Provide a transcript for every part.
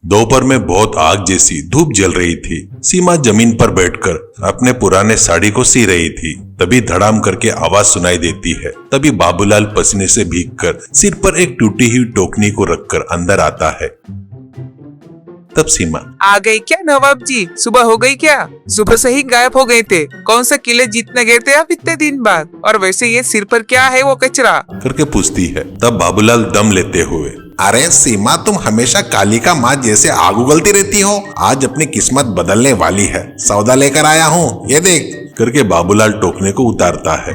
दोपहर में बहुत आग जैसी धूप जल रही थी। सीमा जमीन पर बैठकर अपने पुराने साड़ी को सी रही थी। तभी धड़ाम करके आवाज सुनाई देती है। तभी बाबूलाल पसीने से भीगकर सिर पर एक टूटी हुई टोकनी को रखकर अंदर आता है। तब सीमा, आ गई क्या नवाब जी? सुबह हो गई क्या? सुबह से ही गायब हो गए थे। कौन सा किले जीतने गए थे आप इतने दिन बाद? और वैसे ये सिर पर क्या है वो कचरा? करके पूछती है। तब बाबूलाल दम लेते हुए, अरे सीमा, तुम हमेशा कालिका माँ जैसे आग उगलती रहती हो। आज अपनी किस्मत बदलने वाली है। सौदा लेकर आया हूँ, ये देख। करके बाबूलाल टोकने को उतारता है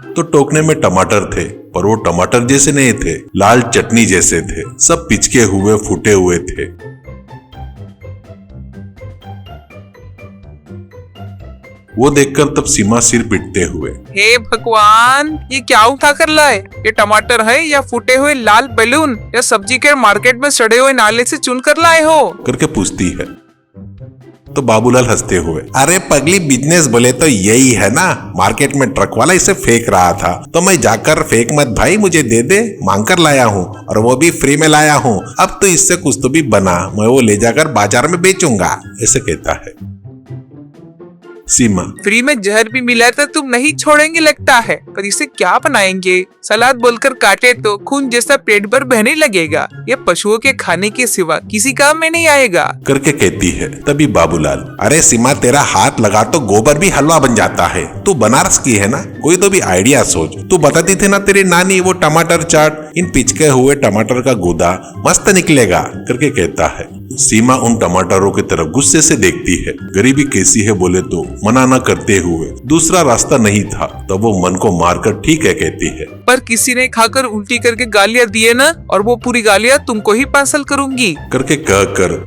तो टोकने में टमाटर थे, पर वो टमाटर जैसे नहीं थे, लाल चटनी जैसे थे। सब पिचके हुए फूटे हुए थे। वो देखकर तब सीमा सिर पीटते हुए, हे भगवान, ये क्या उठा कर लाए? ये टमाटर है या फूटे हुए लाल बैलून या सब्जी के मार्केट में सड़े हुए नाले से चुन कर लाए हो? करके पूछती है। तो बाबूलाल हंसते हुए, अरे पगली, बिजनेस बोले तो यही है ना। मार्केट में ट्रक वाला इसे फेंक रहा था तो मैं जाकर, फेंक मत भाई, मुझे दे दे, मांग कर लाया हूँ, और वो भी फ्री में लाया हूँ। अब तो इससे कुछ तो भी बना, मैं वो ले जाकर बाजार में बेचूंगा, ऐसे कहता है। सीमा, फ्री में जहर भी मिला तो तुम नहीं छोड़ेंगे लगता है, पर इसे क्या बनाएंगे? सलाद बोलकर काटे तो खून जैसा पेट भर बहने लगेगा। ये पशुओं के खाने के सिवा किसी काम में नहीं आएगा, करके कहती है। तभी बाबूलाल, अरे सीमा, तेरा हाथ लगा तो गोबर भी हलवा बन जाता है। तू बनारस की है ना, कोई तो भी आइडिया सोच। तू बताती थी ना तेरी नानी वो टमाटर चाट, इन पिचके हुए टमाटर का गूदा मस्त निकलेगा, करके कहता है। सीमा उन टमाटरों की तरफ गुस्से से देखती है। गरीबी कैसी है बोले तो मना न करते हुए दूसरा रास्ता नहीं था, तब वो मन को मारकर ठीक है कहती है। पर किसी ने खाकर उल्टी करके गालियां दिए ना, और वो पूरी गालियां तुमको ही पार्सल करूंगी, करके कहकर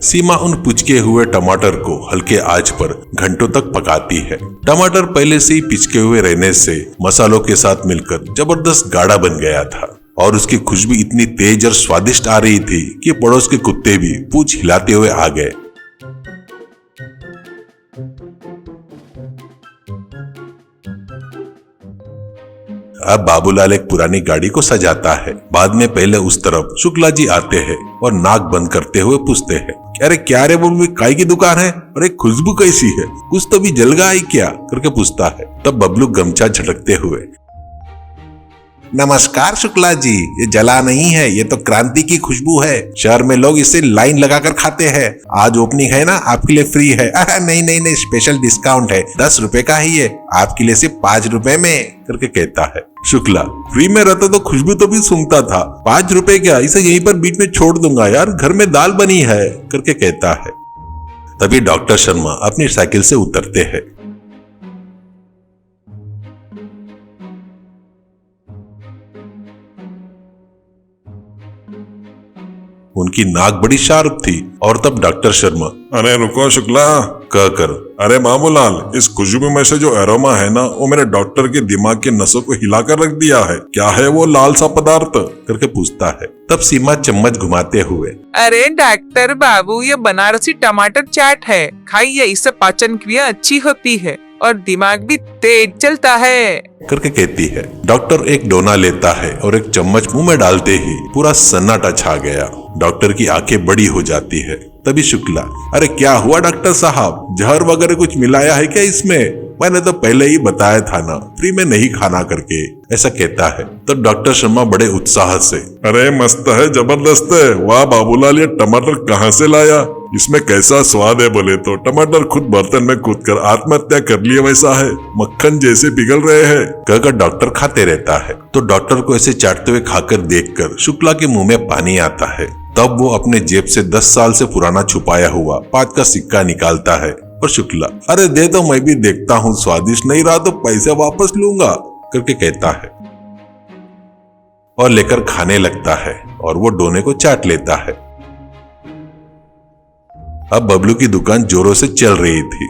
सीमा उन पिचके हुए टमाटर को हल्के आंच पर घंटों तक पकाती है। टमाटर पहले से ही पिचके हुए रहने से मसालों के साथ मिलकर जबरदस्त गाढ़ा बन गया था, और उसकी खुशबू इतनी तेज और स्वादिष्ट आ रही थी कि पड़ोस के कुत्ते भी पूंछ हिलाते हुए आ गए। अब बाबूलाल एक पुरानी गाड़ी को सजाता है। बाद में पहले उस तरफ शुक्ला जी आते हैं और नाक बंद करते हुए पूछते हैं, अरे क्या रे बबलू, काय की दुकान है? अरे खुशबू कैसी है? कुछ तो भी जल गया है क्या? करके पूछता है। तब बबलू गमछा झटकते हुए, नमस्कार शुक्ला जी, ये जला नहीं है, ये तो क्रांति की खुशबू है। शहर में लोग इसे लाइन लगाकर खाते हैं। आज ओपनिंग है ना, आपके लिए फ्री है। नहीं नहीं नहीं, स्पेशल डिस्काउंट है, 10 रुपए का ही है, आपके लिए सिर्फ 5 रुपए में, करके कहता है। शुक्ला, फ्री में रहता तो खुशबू तो भी सूंघता था, 5 रुपए क्या, इसे यहीं पर बीच में छोड़ दूंगा यार, घर में दाल बनी है, करके कहता है। तभी डॉक्टर शर्मा अपनी साइकिल से उतरते हैं। उनकी नाक बड़ी शार्प थी, और तब डॉक्टर शर्मा, अरे रुको शुक्ला, कहकर, अरे बाबूलाल, इस खुशबू में से जो एरोमा है ना, वो मेरे डॉक्टर के दिमाग के नसों को हिलाकर रख दिया है। क्या है वो लाल सा पदार्थ? करके पूछता है। तब सीमा चम्मच घुमाते हुए, अरे डॉक्टर बाबू, ये बनारसी टमाटर चाट है, खाइए, इससे पाचन क्रिया अच्छी होती है और दिमाग भी तेज चलता है, करके कहती है। डॉक्टर एक डोना लेता है और एक चम्मच मुंह में डालते ही पूरा सन्नाटा छा गया। डॉक्टर की आंखें बड़ी हो जाती है। तभी शुक्ला, अरे क्या हुआ डॉक्टर साहब, जहर वगैरह कुछ मिलाया है क्या इसमें? मैंने तो पहले ही बताया था ना, फ्री में नहीं खाना करके, ऐसा कहता है। तब डॉक्टर शर्मा बड़े उत्साह से, अरे मस्त है, जबरदस्त है, वाह बाबूलाल, ये टमाटर कहाँ से लाया? इसमें कैसा स्वाद है बोले तो टमाटर खुद बर्तन में कूदकर आत्महत्या कर लिए वैसा है, मक्खन जैसे पिघल रहे हैं, कहकर डॉक्टर खाते रहता है। तो डॉक्टर को ऐसे चाटते हुए खाकर देखकर शुक्ला के मुंह में पानी आता है। तब वो अपने जेब से 10 साल से पुराना छुपाया हुआ 5 का सिक्का निकालता है, और शुक्ला, अरे दे तो मैं भी देखता हूँ, स्वादिष्ट नहीं रहा तो पैसे वापस लूंगा, करके कहता है, और लेकर खाने लगता है, और वो डोने को चाट लेता है। अब बबलू की दुकान जोरों से चल रही थी,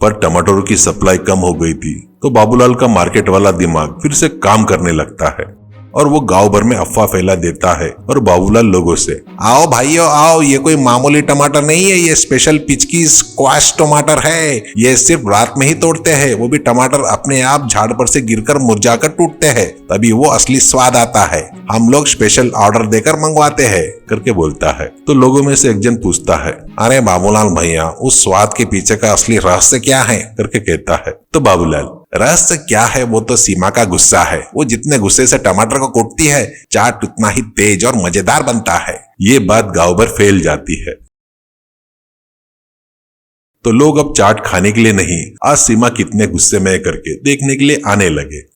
पर टमाटरों की सप्लाई कम हो गई थी, तो बाबूलाल का मार्केट वाला दिमाग फिर से काम करने लगता है। और वो गांव भर में अफवाह फैला देता है और बाबूलाल लोगों से, आओ भाइयों आओ, ये कोई मामूली टमाटर नहीं है, ये स्पेशल पिचकी स्क्वाश टमाटर है। ये सिर्फ रात में ही तोड़ते हैं, वो भी टमाटर अपने आप झाड़ पर से गिरकर मुरझाकर टूटते हैं, तभी वो असली स्वाद आता है। हम लोग स्पेशल ऑर्डर देकर मंगवाते हैं करके बोलता है। तो लोगों में से एक जन पूछता है, अरे बाबूलाल भैया, उस स्वाद के पीछे का असली रहस्य क्या है करके कहता है। तो बाबूलाल, रहस्य क्या है, वो तो सीमा का गुस्सा है। वो जितने गुस्से से टमाटर को कूटती है, चाट उतना ही तेज और मजेदार बनता है। ये बात गांव भर फैल जाती है। तो लोग अब चाट खाने के लिए नहीं, आज सीमा कितने गुस्से में है करके देखने के लिए आने लगे।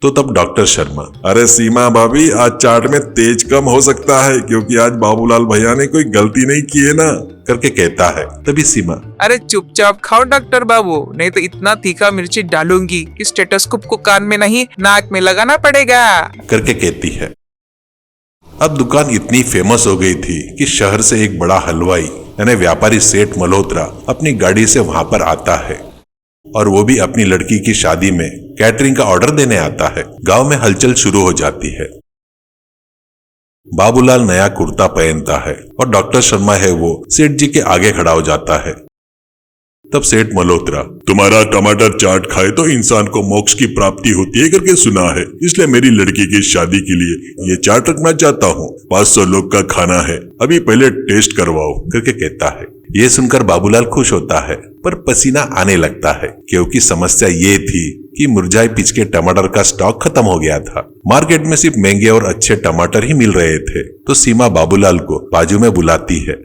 तो तब डॉक्टर शर्मा, अरे सीमा भाभी, आज चाट में तेज कम हो सकता है क्योंकि आज बाबूलाल भैया ने कोई गलती नहीं की है ना करके कहता है। तभी सीमा, अरे चुपचाप खाओ डॉक्टर बाबू, नहीं तो इतना तीखा मिर्ची डालूंगी कि स्टेथोस्कोप को कान में नहीं नाक में लगाना पड़ेगा करके कहती है। अब दुकान इतनी फेमस हो गई थी कि शहर से एक बड़ा हलवाई यानी व्यापारी सेठ मल्होत्रा अपनी गाड़ी से वहां पर आता है और वो भी अपनी लड़की की शादी में कैटरिंग का ऑर्डर देने आता है। गांव में हलचल शुरू हो जाती है। बाबूलाल नया कुर्ता पहनता है और डॉक्टर शर्मा है वो सेठ जी के आगे खड़ा हो जाता है। तब सेठ मल्होत्रा, तुम्हारा टमाटर चाट खाए तो इंसान को मोक्ष की प्राप्ति होती है करके सुना है, इसलिए मेरी लड़की की शादी के लिए ये चाट रखना चाहता हूँ। 500 लोग का खाना है, अभी पहले टेस्ट करवाओ करके कहता है। ये सुनकर बाबूलाल खुश होता है पर पसीना आने लगता है क्योंकि समस्या ये थी कि मुरझाए पिचके टमाटर का स्टॉक खत्म हो गया था। मार्केट में सिर्फ महंगे और अच्छे टमाटर ही मिल रहे थे। तो सीमा बाबूलाल को बाजू में बुलाती है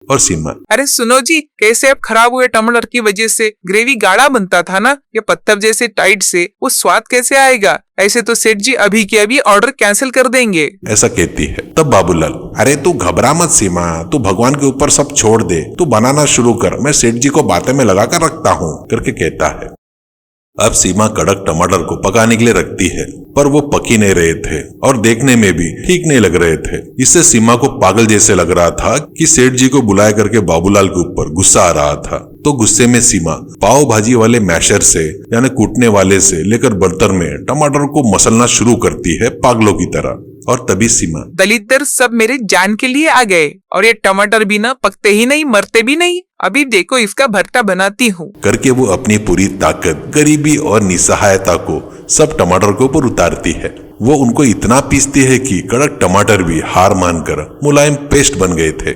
और सीमा, अरे सुनो जी, कैसे अब खराब हुए टमाटर की वजह से ग्रेवी गाढ़ा बनता था ना, ये पत्थर जैसे टाइट से वो स्वाद कैसे आएगा? ऐसे तो सेठ जी अभी के अभी ऑर्डर कैंसिल कर देंगे ऐसा कहती है। तब बाबूलाल, अरे तू घबरा मत सीमा, तू भगवान के ऊपर सब छोड़ दे, तू बनाना शुरू कर, मैं सेठ जी को बातें में लगा कर रखता हूँ करके कहता है। अब सीमा कड़क टमाटर को पकाने के लिए रखती है पर वो पक ही नहीं रहे थे और देखने में भी ठीक नहीं लग रहे थे। इससे सीमा को पागल जैसे लग रहा था कि सेठ जी को बुलाया करके बाबूलाल के ऊपर गुस्सा आ रहा था। तो गुस्से में सीमा पाव भाजी वाले मैशर से यानी कूटने वाले से लेकर बर्तन में टमाटर को मसलना शुरू करती है पागलों की तरह। और तभी सीमा, दलितर सब मेरे जान के लिए आ गए और ये टमाटर भी ना पकते ही नहीं, मरते भी नहीं। अभी देखो इसका भरता बनाती हूँ करके वो अपनी पूरी ताकत, गरीबी और निसहायता को सब टमाटर के ऊपर उतारती है। वो उनको इतना पीसती है कि कड़क टमाटर भी हार मानकर मुलायम पेस्ट बन गए थे।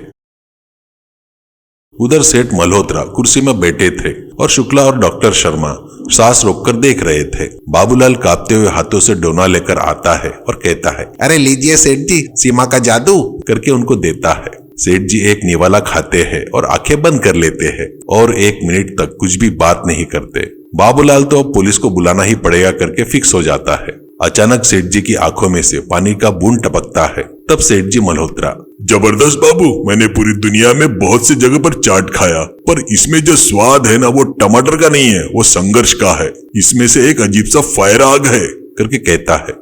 उधर सेठ मल्होत्रा कुर्सी में बैठे थे और शुक्ला और डॉक्टर शर्मा सांस रोककर देख रहे थे। बाबूलाल कांपते हुए हाथों से डोना लेकर आता है और कहता है, अरे लीजिए सेठ जी, सीमा का जादू करके उनको देता है। सेठ जी एक निवाला खाते हैं और आंखें बंद कर लेते हैं और 1 मिनट तक कुछ भी बात नहीं करते। बाबूलाल तो अब पुलिस को बुलाना ही पड़ेगा करके फिक्स हो जाता है। अचानक सेठ जी की आंखों में से पानी का बूंद टपकता है। तब सेठ जी मल्होत्रा, जबरदस्त बाबू, मैंने पूरी दुनिया में बहुत सी जगह पर चाट खाया पर इसमें जो स्वाद है ना वो टमाटर का नहीं है, वो संघर्ष का है। इसमें से एक अजीब सा फायर आग है करके कहता है।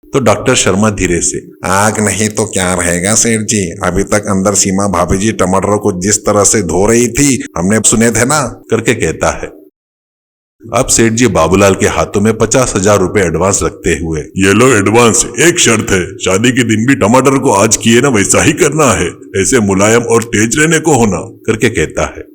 तो डॉक्टर शर्मा धीरे से, आग नहीं तो क्या रहेगा सेठ जी, अभी तक अंदर सीमा भाभी जी टमाटरों को जिस तरह से धो रही थी हमने सुने थे ना करके कहता है। अब सेठ जी बाबूलाल के हाथों में 50,000 रुपए एडवांस रखते हुए, ये लो एडवांस, एक शर्त है, शादी के दिन भी टमाटर को आज किए ना वैसा ही करना है, ऐसे मुलायम और तेज रहने को होना करके कहता है।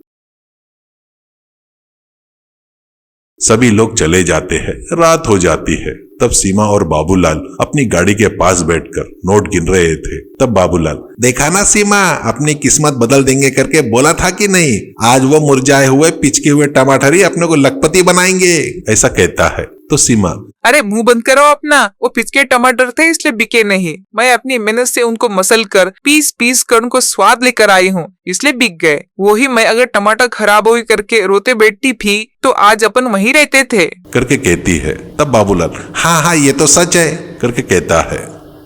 सभी लोग चले जाते हैं। रात हो जाती है। तब सीमा और बाबूलाल अपनी गाड़ी के पास बैठकर नोट गिन रहे थे। तब बाबूलाल, देखा ना सीमा, अपनी किस्मत बदल देंगे करके बोला था कि नहीं, आज वो मुरझाए हुए पिचके हुए टमाटर ही अपने को लखपति बनाएंगे ऐसा कहता है। तो सीमा, अरे मुंह बंद करो अपना, वो पिचके टमाटर थे इसलिए बिके नहीं, मैं अपनी मेहनत से उनको मसल कर पीस पीस कर उनको स्वाद लेकर आई हूँ इसलिए बिक गए। वही मैं अगर टमाटर खराब हो करके रोते बैठती थी तो आज अपन वहीं रहते थे करके कहती है। तब बाबूलाल, हाँ हाँ ये तो सच है करके कहता है।